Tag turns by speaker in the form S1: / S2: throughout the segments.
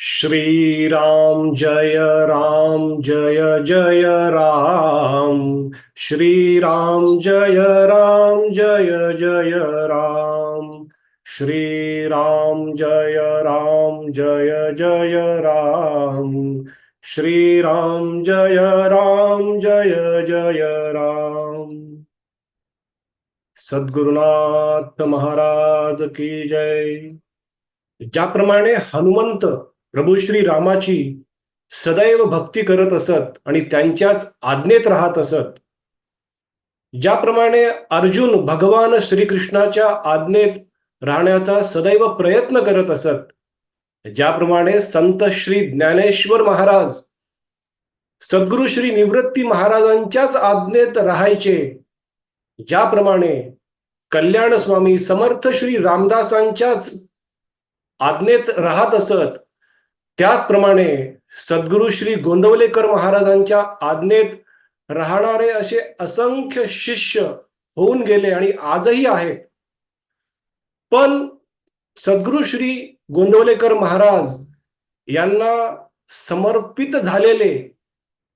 S1: श्री राम जय जय राम। श्री राम जय जय राम। श्री राम जय जय राम। श्री राम जय जय राम। सद्गुरुनाथ महाराज की जय। ज्याप्रमाणे हनुमंत प्रभू श्री रामाची सदैव भक्ती करत असत आणि त्यांच्याच आज्ञेत राहत असत, ज्याप्रमाणे अर्जुन भगवान श्रीकृष्णाच्या आज्ञेत राहण्याचा सदैव प्रयत्न करत असत, ज्याप्रमाणे संत श्री ज्ञानेश्वर महाराज सद्गुरु श्री निवृत्ती महाराजांच्याच आज्ञेत राहायचे, ज्याप्रमाणे कल्याण स्वामी समर्थ श्री रामदासांच्याच आज्ञेत राहत असत, त्याचप्रमाणे सद्गुरु श्री गोंदवलेकर महाराजांच्या आज्ञेत राहणारे असे असंख्य शिष्य होऊन गेले आणि आजही आहेत. पण सद्गुरु श्री गोंदवलेकर महाराज यांना समर्पित झालेले,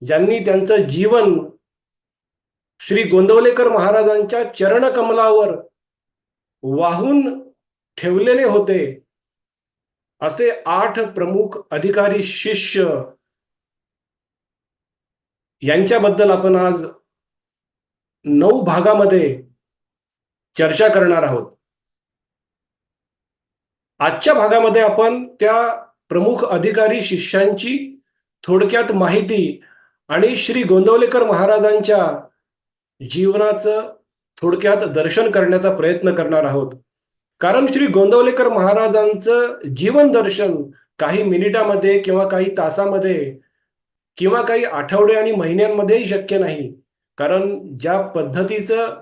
S1: ज्यांनी त्यांचं जीवन श्री गोंदवलेकर महाराजांच्या चरणकमलावर वाहून ठेवलेले होते, असे 8 प्रमुख अधिकारी शिष्य यांच्याबद्दल आपण आज 9 भागामध्ये चर्चा करणार आहोत. आजच्या भागामध्ये आपण त्या प्रमुख अधिकारी शिष्यांची थोडक्यात माहिती आणि श्री गोंदवलेकर महाराजांच्या जीवनाचं थोडक्यात दर्शन करण्याचा प्रयत्न करणार आहोत. कारण श्री गोंदवलेकर महाराजांचं जीवन दर्शन काही मिनिटामध्ये किंवा काही तासामध्ये किंवा काही आठवडे आणि महिन्यांमध्येही शक्य नाही. कारण ज्या पद्धतीचं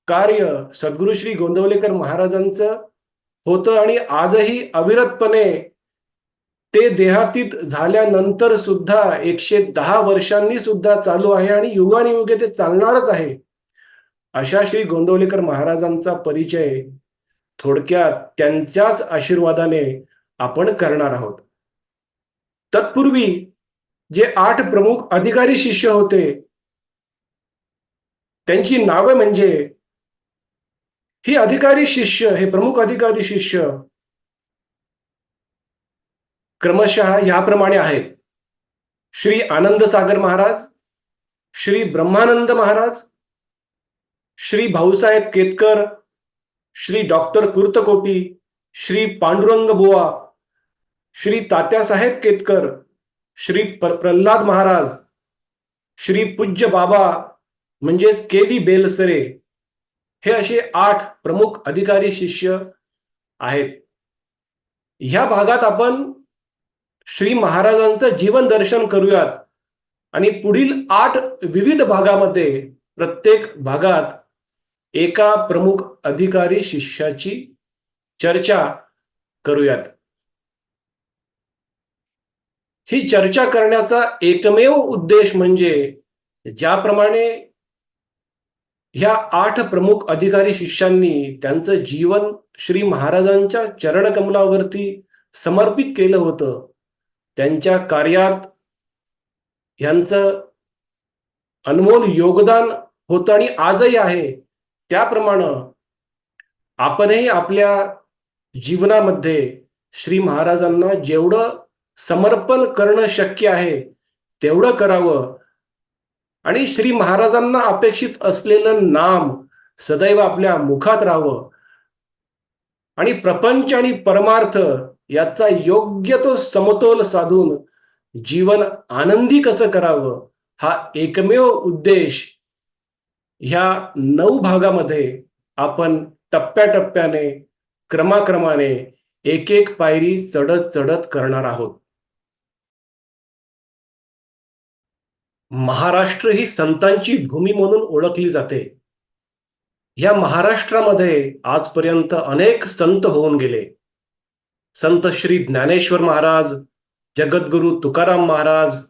S1: कार्य सद्गुरु श्री गोंदवलेकर महाराजांचं होतं आणि आजही अविरतपणे ते देहातीत झाल्यानंतर सुद्धा 110 वर्षांनी सुद्धा चालू आहे आणि युगानुयुगे ते चालणारच आहे, अशा श्री गोंदवलेकर महाराजांचा परिचय थोडक्यात त्यांच्याच आशीर्वादाने आपण करणार आहोत. तत्पूर्वी जे 8 प्रमुख अधिकारी शिष्य होते त्यांची नावे म्हणजे, ही अधिकारी शिष्य, हे प्रमुख अधिकारी शिष्य क्रमशः याप्रमाणे आहेत: श्री आनंद सागर महाराज, श्री ब्रह्मानंद महाराज, श्री भाऊसाहेब केतकर, श्री डॉक्टर कुर्तकोटी, श्री पांडुरंग बुवा, श्री तात्यासाहेब केतकर, श्री प्रल्हाद महाराज, श्री पूज्य बाबा म्हणजेच के.डी. बेलसरे, हे असे 8 प्रमुख अधिकारी शिष्य आहेत. ह्या भागात आपण श्री महाराजांचं जीवन दर्शन करूयात आणि पुढील 8 विविध भागामध्ये प्रत्येक भागात एका प्रमुख अधिकारी शिष्याची चर्चा करूयात. ही चर्चा करण्याचा एकमेव उद्देश म्हणजे, ज्याप्रमाणे ह्या 8 प्रमुख अधिकारी शिष्यांनी त्यांचं जीवन श्री महाराजांच्या चरणकमलावरती समर्पित केलं होतं, त्यांच्या कार्यात यांचं अनमोल योगदान होतं आणि आजही आहे, त्याप्रमाणे आपणही आपल्या जीवनामध्ये श्री महाराजांना जेवढं समर्पण करणं शक्य आहे तेवढं करावं आणि श्री महाराजांना अपेक्षित असलेलं नाम सदैव आपल्या मुखात राहावं आणि प्रपंच आणि परमार्थ याचा योग्य तो समतोल साधून जीवन आनंदी कसं करावं, हा एकमेव उद्देश ह्या 9 भागामध्ये आपण टप्प्याटप्प्याने, क्रमाक्रमाने एक एक पायरी चढत चढत करणार आहोत. महाराष्ट्र ही संतांची भूमी म्हणून ओळखली जाते. या महाराष्ट्रामध्ये आजपर्यंत अनेक संत होऊन गेले. संत श्री ज्ञानेश्वर महाराज, जगद्गुरु तुकाराम महाराज,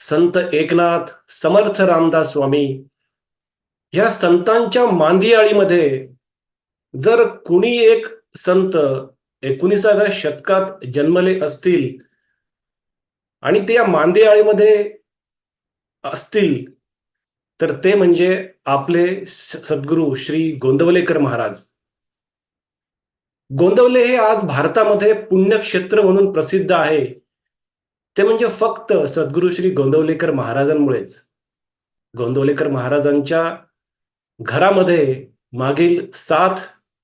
S1: संत एकनाथ, समर्थ रामदास स्वामी, या संतांच्या मांदियाळीमध्ये जर कुणी एक संत 19व्या शतकात जन्मले असतील आणि ते या मांदियाळीमध्ये असतील तर ते म्हणजे आपले सद्गुरू श्री गोंदवलेकर महाराज. गोंदवले हे आज भारतामध्ये पुण्यक्षेत्र म्हणून प्रसिद्ध आहे, ते म्हणजे फक्त सद्गुरू श्री गोंदवलेकर महाराजांमुळेच. गोंदवलेकर महाराजांच्या घरामध्ये मागील 7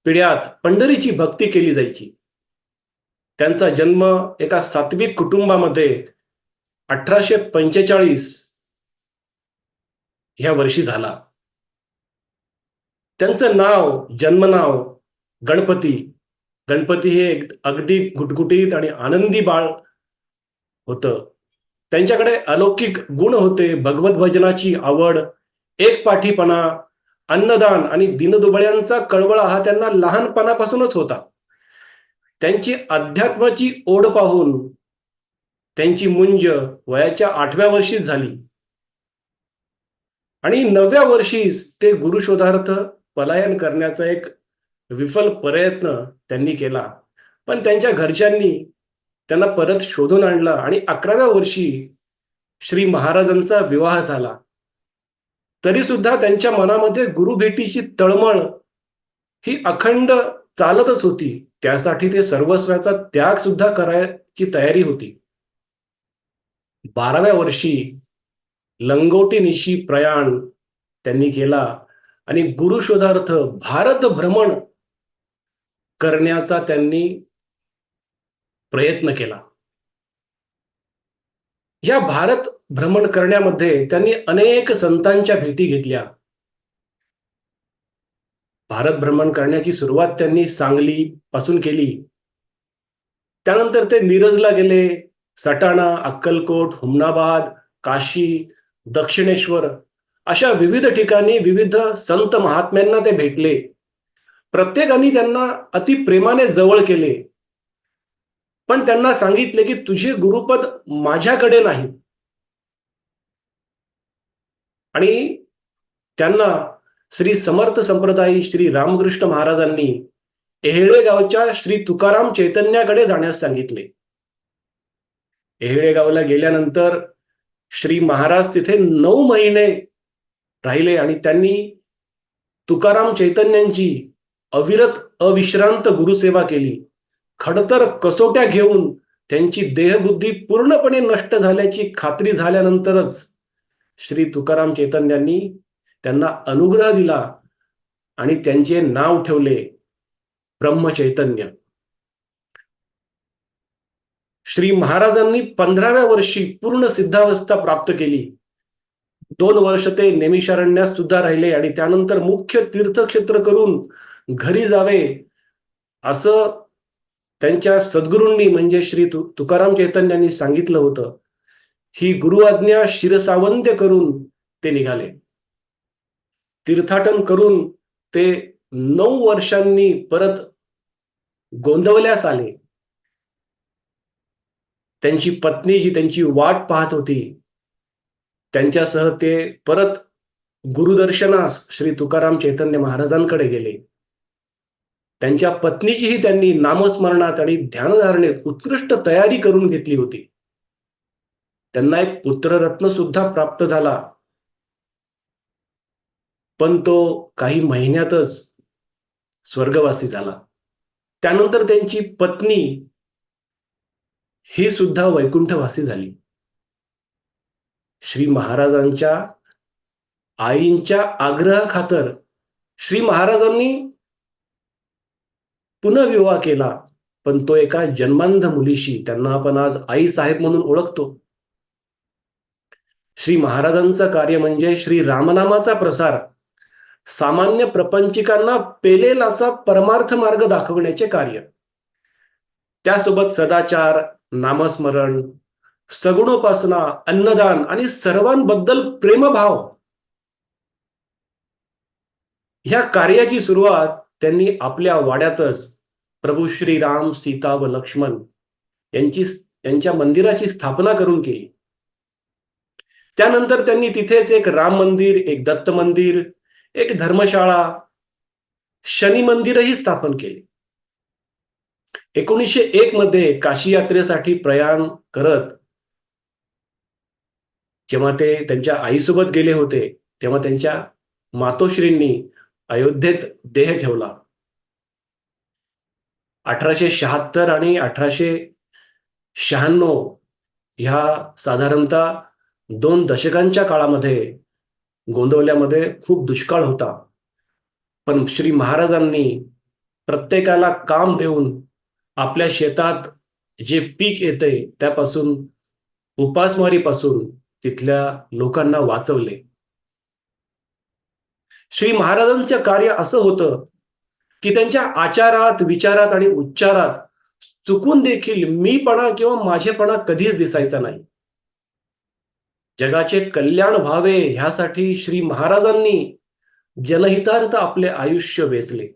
S1: पिढ्यात पंढरीची भक्ती केली जायची. त्यांचा जन्म एका सात्विक कुटुंबामध्ये 1845 ह्या वर्षी झाला. त्यांचं नाव, जन्मनाव गणपती. गणपती हे अगदी गुटगुटीत आणि आनंदी बाळ होतं. त्यांच्याकडे अलौकिक गुण होते. भगवत भजनाची आवड, एकपाठीपणा, अन्नदान आणि दीनदुबळ्यांचा कळवळा हा त्यांना लहानपणापासूनच होता. त्यांची अध्यात्माची ओढ पाहून त्यांची मुंज वयाच्या 8व्या वर्षीच झाली आणि 9व्या वर्षीच ते गुरुशोधार्थ पलायन करण्याचा एक विफल प्रयत्न त्यांनी केला. पण त्यांच्या घरच्यांनी त्यांना परत शोधून आणलं आणि 11व्या वर्षी श्री महाराजांचा विवाह झाला. तरी सुद्धा त्यांच्या मनामध्ये गुरुभेटीची तळमळ ही अखंड चालतच होती. त्यासाठी ते सर्वस्वाचा त्याग सुद्धा करायची तयारी होती. 12व्या वर्षी लंगोटी निशी प्रयाण त्यांनी केला आणि गुरुशोधार्थ भारत भ्रमण करण्याचा त्यांनी प्रयत्न केला. या भारत भ्रमण करण्यामध्ये त्यांनी अनेक संतांच्या भेटी घेतल्या. भारत भ्रमण करण्याची सुरुवात त्यांनी सांगली पासून केली. त्यानंतर ते मिरजला गेले, सटाणा, अक्कलकोट, हुमनाबाद, काशी, दक्षिणेश्वर अशा विविध ठिकाणी विविध संत महात्म्यांना ते भेटले. प्रत्येकाने त्यांना अति प्रेमाने जवळ केले, पण त्यांना सांगितले की तुझे गुरुपद माझ्याकडे नाही. आणि त्यांना श्री समर्थ संप्रदायी श्री रामकृष्ण महाराजांनी एहेळे गावच्या श्री तुकाराम चैतन्याकडे जाण्यास सांगितले. एहेळे गावला गेल्यानंतर श्री महाराज तिथे 9 महिने राहिले आणि त्यांनी तुकाराम चैतन्यांची अविरत अविश्रांत गुरुसेवा केली. खडतर कसोट्या घेऊन त्यांची देहबुद्धी पूर्णपणे नष्ट झाल्याची खात्री झाल्यानंतरच श्री तुकाराम चैतन्यांनी त्यांना अनुग्रह दिला आणि त्यांचे नाव ठेवले ब्रह्मचैतन्य. श्री महाराजांनी 15व्या वर्षी पूर्ण सिद्धावस्था प्राप्त केली. 2 वर्ष ते नेमिषारण्यात सुद्धा राहिले आणि त्यानंतर मुख्य तीर्थक्षेत्र करून घरी जावे असं त्यांच्या सद्गुरूंनी म्हणजे श्री तुकाराम चैतन्यांनी सांगितलं होतं. ही गुरुआज्ञा शिरसावंत्य करून ते निघाले. तीर्थाटन करून ते 9 वर्षांनी परत गोंदवल्यास आले. त्यांची पत्नी जी त्यांची वाट पाहत होती, त्यांच्यासह ते परत गुरुदर्शनास श्री तुकाराम चैतन्य महाराजांकडे गेले. त्यांच्या पत्नीचीही त्यांनी नामस्मरणात आणि ध्यानधारणेत उत्कृष्ट तयारी करून घेतली होती. त्यांना एक पुत्ररत्न सुद्धा प्राप्त झाला, पण तो काही महिन्यातच स्वर्गवासी झाला. त्यानंतर त्यांची पत्नी ही सुद्धा वैकुंठवासी झाली. श्री महाराजांच्या आईंच्या आग्रहाखातर श्री महाराजांनी पुनर्विवाह केला, पण तो एका जन्मांध मुलीशी, त्यांना आपण आज आई साहेब म्हणून ओळखतो. श्री महाराजांचं कार्य म्हणजे श्री रामनामाचा प्रसार, सामान्य प्रपंचिकांना पेलेल असा परमार्थ मार्ग दाखवण्याचे कार्य. त्यासोबत सदाचार, नामस्मरण, सगुणोपासना, अन्नदान आणि सर्वांबद्दल प्रेमभाव. ह्या कार्याची सुरुवात त्यांनी आपल्या वाड्यातच प्रभू श्री राम, सीता व लक्ष्मण यांच्या मंदिराची स्थापना करून केली. त्यानंतर त्यांनी तिथेच एक राम मंदिर, एक दत्त मंदिर, एक धर्मशाळा, शनी मंदिरही स्थापन केले. 1901 मध्ये काशी यात्रेसाठी प्रयाण करत जेव्हा ते त्यांच्या आईसोबत गेले होते तेव्हा त्यांच्या मातोश्रींनी अयोध्येत देह ठेवला. 1876 आणि 1896 ह्या साधारणतः 2 दशकांच्या काळामध्ये गोंदवल्यामध्ये खूप दुष्काळ होता. पण श्री महाराजांनी प्रत्येकाला काम देऊन आपल्या शेतात जे पीक येते त्यापासून, उपासमारीपासून तिथल्या लोकांना वाचवले. श्री महाराजांचं कार्य असं होतं की त्यांच्या आचारात, विचारात आणि उच्चारात चुकून देखील मीपणा किंवा माझेपणा कधीच दिसायचा नाही. जगाचे कल्याण व्हावे ह्यासाठी श्री महाराजांनी जनहितार्थ आपले आयुष्य वेचले.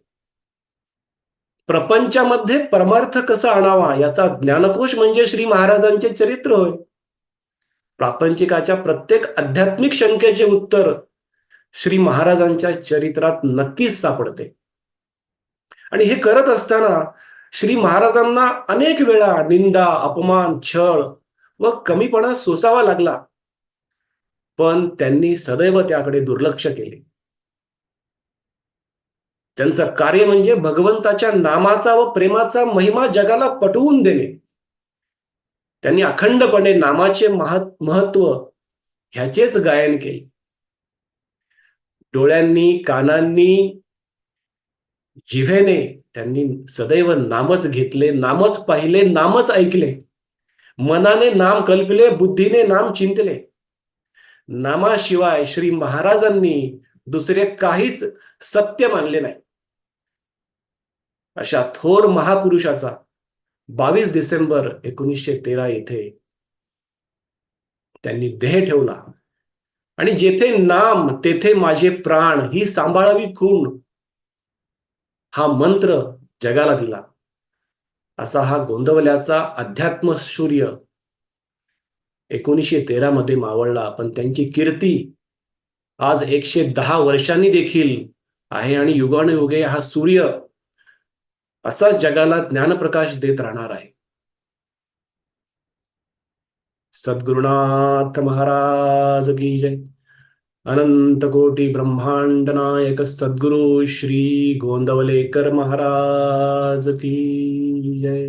S1: प्रपंचामध्ये परमार्थ कसा आणावा याचा ज्ञानकोश म्हणजे श्री महाराजांचे चरित्र होय. प्रापंचिकाच्या प्रत्येक आध्यात्मिक शंकेचे उत्तर श्री महाराजांच्या चरित्रात नक्कीच सापडते. आणि हे करत असताना श्री महाराजांना अनेक वेळा निंदा, अपमान, छळ व कमीपणा सोसावा लागला, पण त्यांनी सदैव त्याकडे दुर्लक्ष केले. त्यांचं कार्य म्हणजे भगवंताच्या नामाचा व प्रेमाचा महिमा जगाला पटवून देणे. त्यांनी अखंडपणे नामाचे महत्व ह्याचेच गायन केले. डोळ्यांनी, कानांनी, जिभेने त्यांनी सदैव नामच घेतले, नामच पाहिले, नामच ऐकले. मनाने नाम कल्पले, बुद्धीने नाम चिंतले. नामाशिवाय श्री महाराजांनी दुसरे काहीच सत्य मानले नाही. अशा थोर महापुरुषाचा 22 डिसेंबर 1913 येथे त्यांनी देह ठेवला. आणि जेथे नाम तेथे माझे प्राण ही सांभाळावी खूण हा मंत्र जगाला दिला. असा हा गोंदवल्याचा अध्यात्म सूर्य 1913 मध्ये मावळला. पण त्यांची कीर्ती आज 110 वर्षांनी देखील आहे आणि युगानुयुगे हा सूर्य असा जगाला ज्ञानप्रकाश देत राहणार आहे. सद्गुरुनाथ महाराज की जय. अनंत कोटी ब्रह्मांड नायक सद्गुरु श्री गोंदवलेकर महाराज की जय.